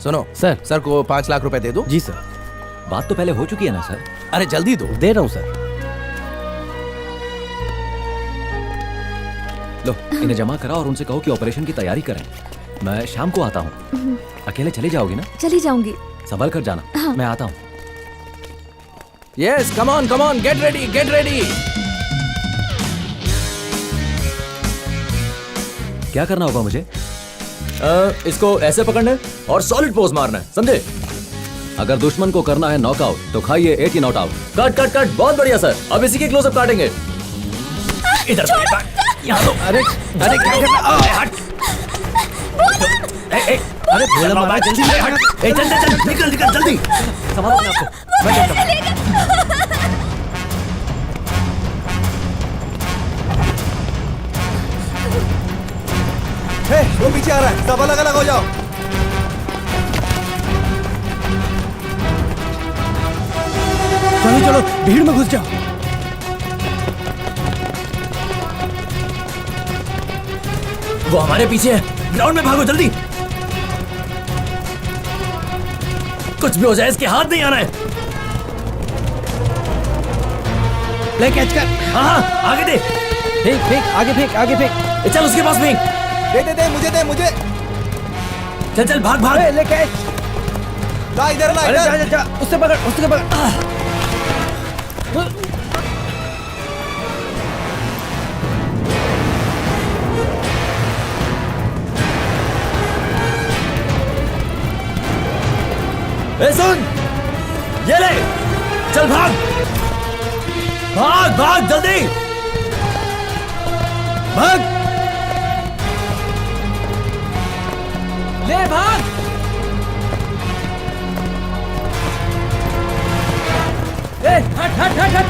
सुनो sir. Sir को 5 लाख रुपए दे दो। जी सर। बात तो पहले हो चुकी है ना सर। अरे जल्दी दो। दे रहा हूँ सर। लो इन्हें जमा करा और उनसे कहो कि ऑपरेशन की तैयारी करें। मैं शाम को आता हूँ। अकेले चली जाओगी ना? चली जाऊंगी। संभल कर जाना। हाँ। मैं आता हूँ। Yes come on get ready get ready. क्या करना होगा मुझे? इसको ऐसे पकड़ना है और सॉलिड पोज मारना है, समझे? अगर दुश्मन को करना है नॉकआउट तो खाइए 8 not out. Cut cut cut, बहुत बढ़िया सर। अब इसी के क्लोजअप काटेंगे। इधर यहाँ लो। अरे अरे क्या कर रहा है? हट। अरे बोला मारा, जल्दी हट। चल चल चल, निकल निकल जल्दी। संभालो अपने आप को। मैं चलता हूँ। वो पीछे आ रहा है, सब अलग अलग हो जाओ। चलो चलो भीड़ में घुस जाओ। वो हमारे पीछे है। ग्राउंड में भागो जल्दी। कुछ भी हो जाए इसके हाथ नहीं आना है। ले कैच कर। हाँ हाँ आगे दे। फेंक फेंक, आगे फेंक, आगे फेंक। चल उसके पास फेंक। दे मुझे। चल चल भाग भाग। ले कैच। ला इधर अरे जा जा जा, उससे पकड़, उससे पकड़। ए सुन, ये ले। चल भाग भाग भाग जल्दी भाग। ले भाग। ए हट हट हट हट।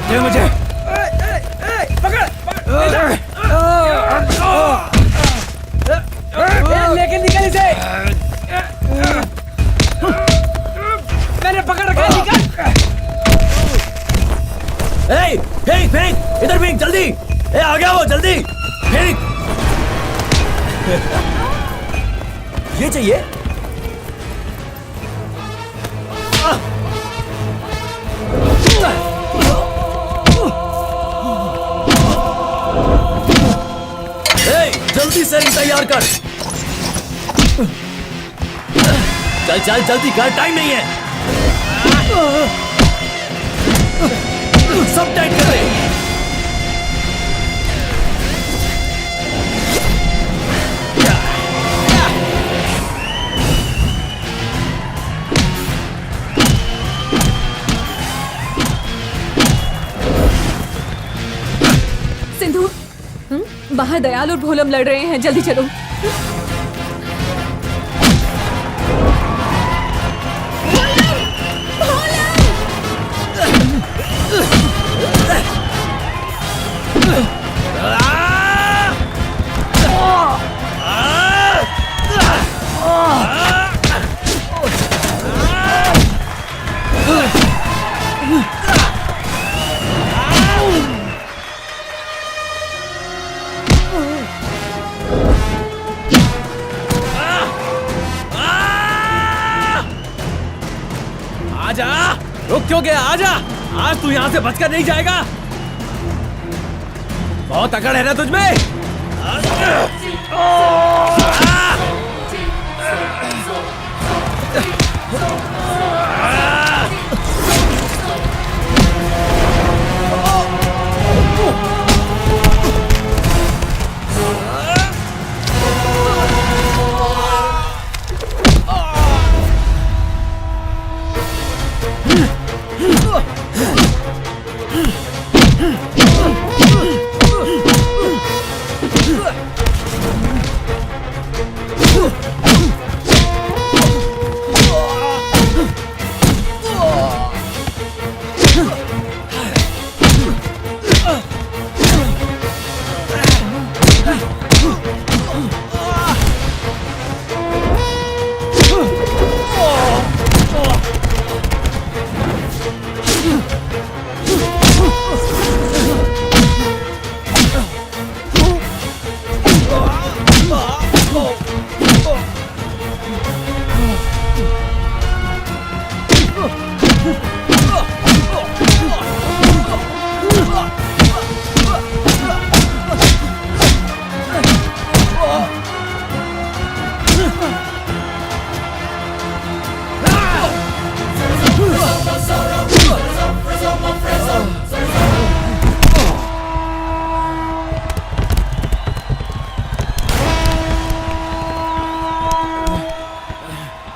दे मुझे। पकड़ लेके निकल इसे। मैंने पकड़ रखा है, निकल। ए फेंक फेंक, इधर फेंक जल्दी। ए आ गया वो, जल्दी फेंक। ये चाहिए। ए जल्दी से तैयार कर। चल चल जल्दी कर, टाइम नहीं है। सब टाइट कर रहे। सिंधु, बाहर दयाल और भोलम लड़ रहे हैं, जल्दी चलो। आजा, रुक क्यों गया? आजा, आज तू यहाँ से बचकर नहीं जाएगा। बहुत अकड़ है ना तुझमें।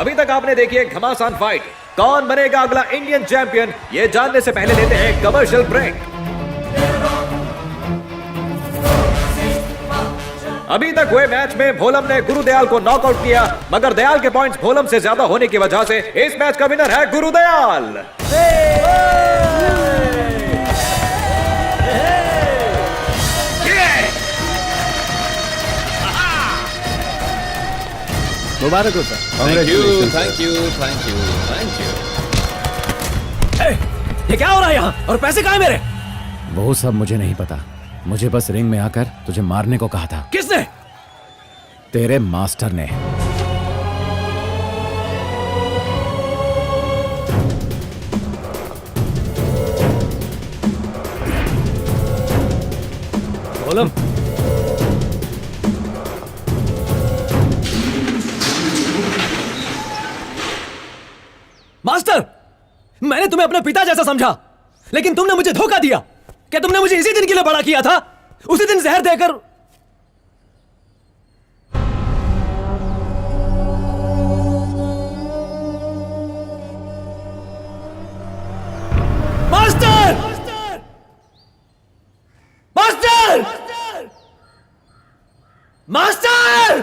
अभी तक आपने देखी एक घमासान फाइट। कौन बनेगा अगला इंडियन चैंपियन, ये जानने से पहले लेते हैं कमर्शियल ब्रेक। अभी तक हुए मैच में भोलम ने गुरुदयाल को नॉकआउट किया, मगर दयाल के पॉइंट्स भोलम से ज्यादा होने की वजह से इस मैच का विनर है गुरुदयाल। मुबारक हो सर। Thank you. ये क्या हो रहा है यहाँ, और पैसे कहाँ हैं मेरे? वो सब मुझे नहीं पता, मुझे बस रिंग में आकर तुझे मारने को कहा था। किसने? तेरे मास्टर ने। भोलम, मास्टर, मैंने तुम्हें अपने पिता जैसा समझा, लेकिन तुमने मुझे धोखा दिया। क्या तुमने मुझे इसी दिन के लिए बड़ा किया था? उसी दिन जहर देकर। मास्टर! मास्टर! मास्टर!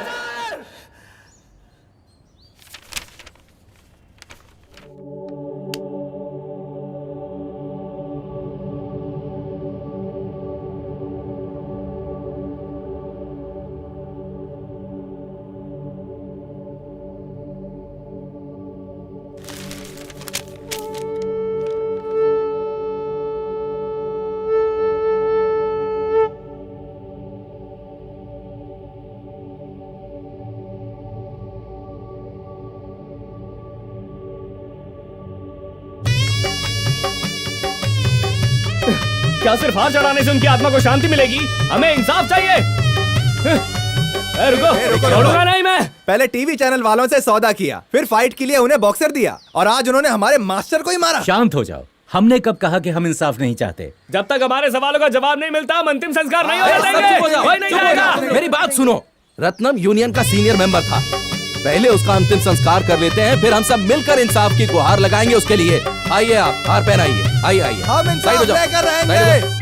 क्या सिर्फ हार चढ़ाने से उनकी आत्मा को शांति मिलेगी? हमें इंसाफ चाहिए। रुको, छोड़ूंगा नहीं मैं। पहले टीवी चैनल वालों से सौदा किया, फिर फाइट के लिए उन्हें बॉक्सर दिया, और आज उन्होंने हमारे मास्टर को ही मारा। शांत हो जाओ, हमने कब कहा कि हम इंसाफ नहीं चाहते? जब तक हमारे सवालों का जवाब नहीं मिलता हम अंतिम संस्कार नहीं होने देंगे। कोई नहीं जाएगा। मेरी बात सुनो, रत्नम यूनियन का सीनियर मेंबर था, पहले उसका अंतिम संस्कार कर लेते हैं, फिर हम सब मिलकर इंसाफ की गुहार लगाएंगे उसके लिए। आइए आप, हार पहनाइए। आइए हम इंसाफ लेकर रहेंगे।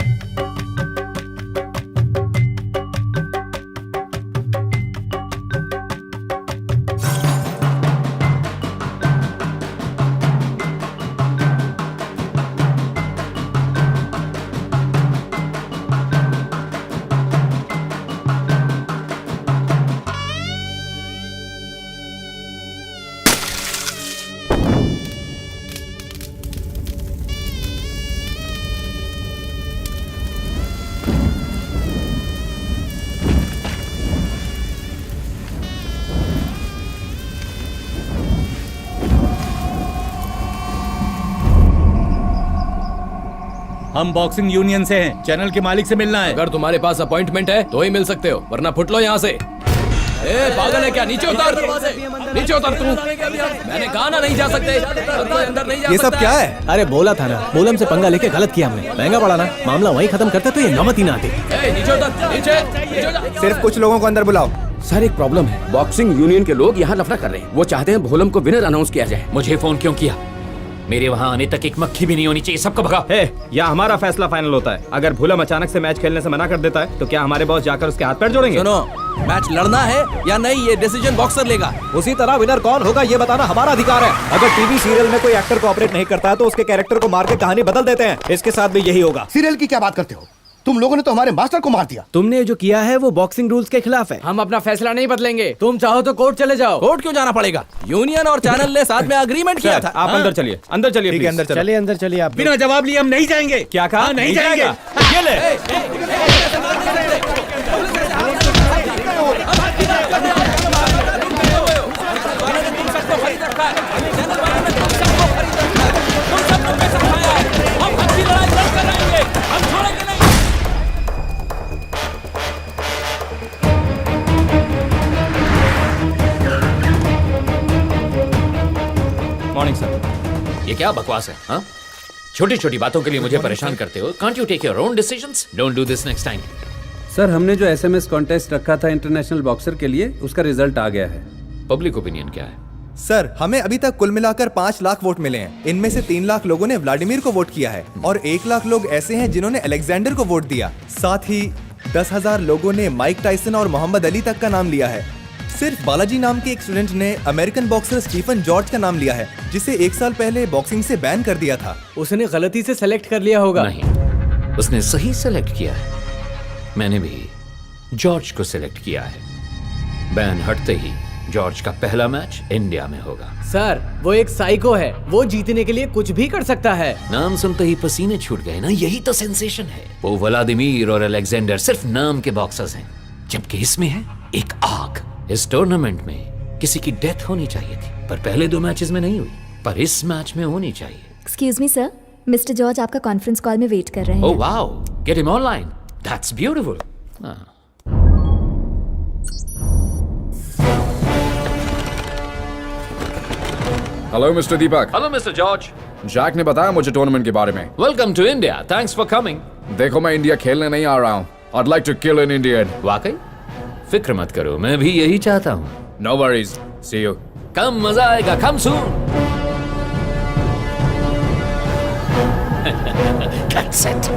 हम बॉक्सिंग यूनियन से हैं, चैनल के मालिक से मिलना है। अगर तुम्हारे पास अपॉइंटमेंट है तो ही मिल सकते हो, वरना फुट लो यहाँ से। ए पागल है क्या? नीचे उतर, नीचे उतर तू। मैंने कहा ना नहीं जा सकते, अंदर नहीं जा सकता। ये सब क्या है? अरे बोला था ना, बोलम से पंगा लेके गलत किया हमने। महंगा पड़ा ना, मामला वहीं खत्म करते तो ये नौबत ही ना आती। नीचे उतर, नीचे जा। सिर्फ कुछ लोगों को अंदर बुलाओ। सर एक प्रॉब्लम है, बॉक्सिंग यूनियन के लोग यहाँ लफड़ा कर रहे हैं। वो चाहते हैं भोलम को विनर अनाउंस किया जाए। मुझे फोन क्यों किया? मेरे वहाँ आने तक एक मक्खी भी नहीं होनी चाहिए। सबको भगा। या हमारा फैसला फाइनल होता है। अगर भूलम अचानक से मैच खेलने से मना कर देता है तो क्या हमारे बॉस जाकर उसके हाथ पैर जोड़ेंगे? सुनो, मैच लड़ना है या नहीं ये डिसीजन बॉक्सर लेगा। उसी तरह विनर कौन होगा ये बताना हमारा अधिकार है। अगर टीवी सीरियल में कोई एक्टर कोऑपरेट नहीं करता है तो उसके कैरेक्टर को मार के कहानी बदल देते हैं। इसके साथ भी यही होगा। सीरियल की क्या बात करते हो? तुम लोगों ने तो हमारे मास्टर को मार दिया। तुमने जो किया है वो बॉक्सिंग रूल्स के खिलाफ है। हम अपना फैसला नहीं बदलेंगे। तुम चाहो तो कोर्ट चले जाओ। कोर्ट क्यों जाना पड़ेगा? यूनियन और चैनल ने साथ में एग्रीमेंट किया था। आप अंदर चलिए, अंदर चलिए। ठीक है, अंदर चलो। चलिए अंदर चलिए। आप बिना जवाब लिए हम नहीं जाएंगे। क्या कहा? नहीं जाएंगे। ये ले। Morning sir. ये क्या बकवास है? हाँ, छोटी छोटी बातों के लिए मुझे परेशान करते हो। Can't you take your own decisions? Don't do this next time. Sir हमने जो एसएमएस कॉन्टेस्ट रखा था इंटरनेशनल बॉक्सर के लिए, उसका रिजल्ट आ गया है। पब्लिक ओपिनियन क्या है? सर हमें अभी तक कुल मिलाकर 5 लाख वोट मिले हैं। इनमें से 3 लाख लोगों ने व्लादिमीर को वोट किया है और 1 लाख लोग ऐसे हैं जिन्होंने अलेक्जेंडर को वोट दिया। साथ ही 10,000 लोगों ने माइक टाइसन और मोहम्मद अली तक का नाम लिया है। सिर्फ बालाजी नाम के एक स्टूडेंट ने अमेरिकन बॉक्सर स्टीफन जॉर्ज का नाम लिया है, जिसे 1 साल पहले बॉक्सिंग से बैन कर दिया था। उसने गलती से सेलेक्ट कर लिया होगा। नहीं, उसने सही सेलेक्ट किया है। मैंने भी जॉर्ज को सिलेक्ट किया है। बैन हटते ही जॉर्ज का पहला मैच इंडिया में होगा। सर वो एक साइको है, वो जीतने के लिए कुछ भी कर सकता है। नाम सुनते ही पसीने छूट गए ना, यही तो सेंसेशन है। वो व्लादिमीर और अलेक्जेंडर सिर्फ नाम के बॉक्सर्स हैं, जबकि इसमें है एक आग। इस टूर्नामेंट में किसी की डेथ होनी चाहिए थी, पर पहले 2 मैचेस में नहीं हुई, पर इस मैच में होनी चाहिए। Excuse me sir, mister George आपका कॉन्फ्रेंस कॉल में वेट कर रहे हैं। Oh wow, get him online, that's beautiful. Hello mister Deepak. Hello mister George. Jack ने बताया मुझे टूर्नामेंट के बारे में। Welcome to India, thanks for coming. देखो मैं इंडिया खेलने नहीं आ रहा हूँ। I'd like to kill an Indian. वाकई? फिक्र मत करो, मैं भी यही चाहता हूँ। No worries. See you. Come मजा आएगा, come soon. That's it.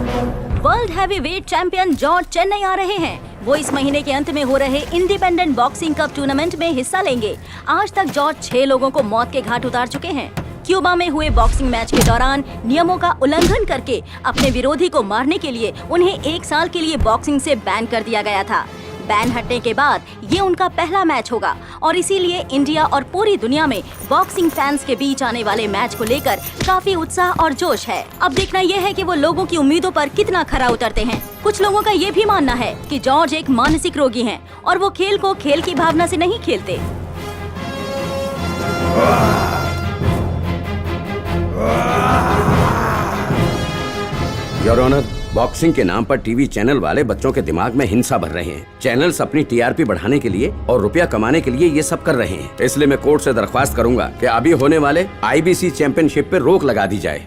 World heavyweight champion George Chennai आ रहे हैं। वो इस महीने के अंत में हो रहे इंडिपेंडेंट बॉक्सिंग कप टूर्नामेंट में हिस्सा लेंगे। आज तक जॉर्ज 6 लोगों को मौत के घाट उतार चुके हैं। क्यूबा में हुए बॉक्सिंग मैच के दौरान नियमों का उल्लंघन करके अपने विरोधी को मारने के लिए उन्हें 1 साल के लिए बॉक्सिंग से बैन कर दिया गया था। बैन हटने के बाद ये उनका पहला मैच होगा और इसीलिए इंडिया और पूरी दुनिया में बॉक्सिंग फैंस के बीच आने वाले मैच को लेकर काफी उत्साह और जोश है। अब देखना यह है कि वो लोगों की उम्मीदों पर कितना खरा उतरते हैं। कुछ लोगों का ये भी मानना है कि जॉर्ज एक मानसिक रोगी हैं और वो खेल को खेल की भावना से नहीं खेलते। योर ऑनर, बॉक्सिंग के नाम पर टीवी चैनल वाले बच्चों के दिमाग में हिंसा भर रहे हैं। चैनल्स अपनी टीआरपी बढ़ाने के लिए और रुपया कमाने के लिए ये सब कर रहे हैं। इसलिए मैं कोर्ट से दरख्वास्त करूंगा कि अभी होने वाले आईबीसी चैंपियनशिप पे रोक लगा दी जाए।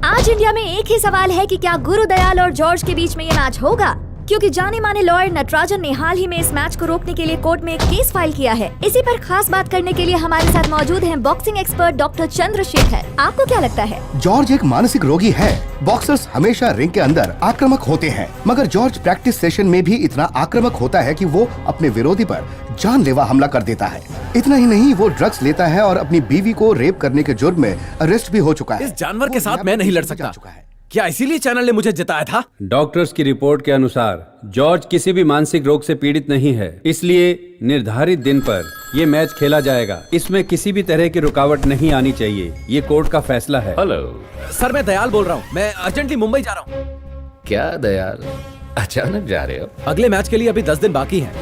आज इंडिया में एक ही सवाल है कि क्या गुरुदयाल और जॉर्ज के बीच में ये मैच होगा, क्योंकि जाने माने लॉयर नटराजन ने हाल ही में इस मैच को रोकने के लिए कोर्ट में एक केस फाइल किया है। इसी पर खास बात करने के लिए हमारे साथ मौजूद हैं बॉक्सिंग एक्सपर्ट डॉक्टर चंद्रशेखर। आपको क्या लगता है? जॉर्ज एक मानसिक रोगी है। बॉक्सर्स हमेशा रिंग के अंदर आक्रामक होते हैं, मगर जॉर्ज प्रैक्टिस सेशन में भी इतना आक्रामक होता है कि वो अपने विरोधी पर जानलेवा हमला कर देता है। इतना ही नहीं, वो ड्रग्स लेता है और अपनी बीवी को रेप करने के जुर्म में अरेस्ट भी हो चुका है। इस जानवर के साथ मैं नहीं लड़ सकता। क्या इसीलिए चैनल ने मुझे जिताया था? डॉक्टर्स की रिपोर्ट के अनुसार जॉर्ज किसी भी मानसिक रोग से पीड़ित नहीं है, इसलिए निर्धारित दिन पर ये मैच खेला जाएगा। इसमें किसी भी तरह की रुकावट नहीं आनी चाहिए। ये कोर्ट का फैसला है। हेलो सर, मैं दयाल बोल रहा हूँ। मैं अर्जेंटली मुंबई जा रहा हूँ। क्या दयाल, अचानक जा रहे हो? अगले मैच के लिए अभी 10 दिन बाकी हैं,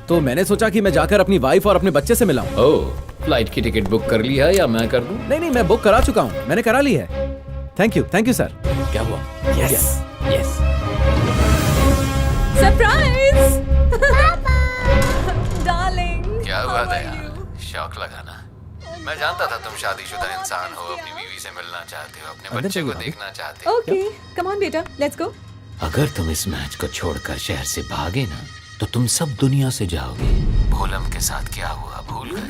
तो मैंने सोचा कि मैं जाकर अपनी वाइफ और अपने बच्चे से मिलाऊं। ओह, फ्लाइट की टिकट बुक कर ली है या मैं कर दूं? नहीं, मैं बुक करा चुका हूँ, मैंने करा ली है। Thank you sir. क्या हुआ? यस। Surprise darling. क्या हुआ दयाल, शौक लगाना? मैं जानता था तुम शादीशुदा इंसान हो, अपनी बीवी से मिलना चाहते हो, अपने बच्चे को देखना चाहते हो। ओके, कम ऑन बेटा, लेट्स गो। अगर तुम इस मैच को छोड़कर शहर से भागे ना, तो तुम सब दुनिया से जाओगे। भोलम के साथ क्या हुआ भूल गए?